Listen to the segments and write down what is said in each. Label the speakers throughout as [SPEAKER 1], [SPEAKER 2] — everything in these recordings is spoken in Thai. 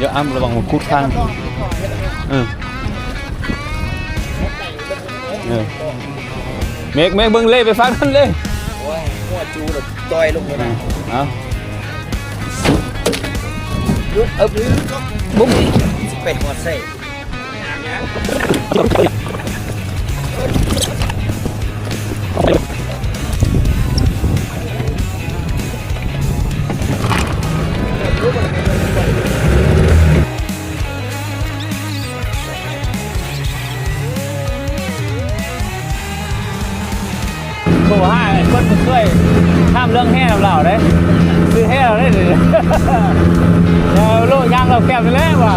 [SPEAKER 1] เดี๋ยวอ้ำระวังมันคุดข้างเมฆเบิ้งเล่ไปฟังนั่นเลย
[SPEAKER 2] โอ้ยหัวจูแบบต่อยลงเลยนะ
[SPEAKER 1] เอา
[SPEAKER 2] ยุบบุ้มเป็ดหัวไส้
[SPEAKER 1] โอ้ห้าคนมันช่วยห้ามเรื่องแห่เราได้คือแห่เราได้เลยเราโลกยางเราแก้วไปแล้วว่ะ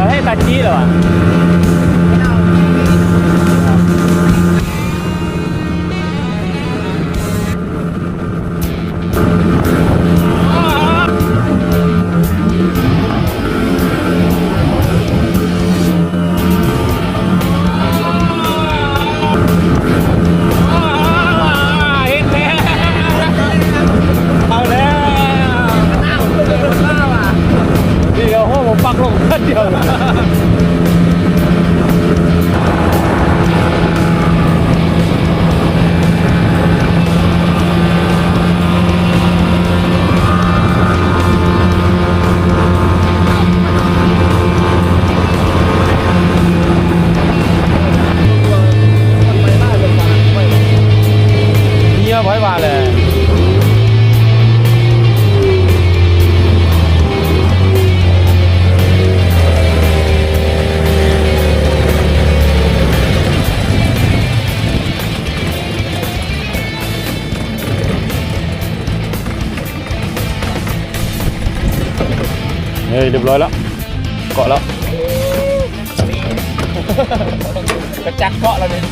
[SPEAKER 1] ให้ตาจี้เหรอวะปักลงแค่เดียวเยี่ยมไว้มาเลยเฮ้ยเรียบร้อยแล้วเกาะแล้วกระจักเกาะแล้วเนี่ย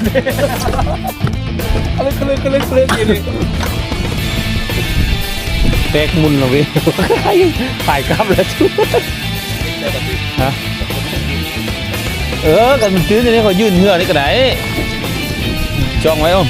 [SPEAKER 1] คลึกแตกมุนเลยพี่ถ่ายกลับแล้วชุดฮะกันมันตื้นอย่างนี้เขายื่นเหงื่อนี่ก็ได้จ้องไว้อ้อม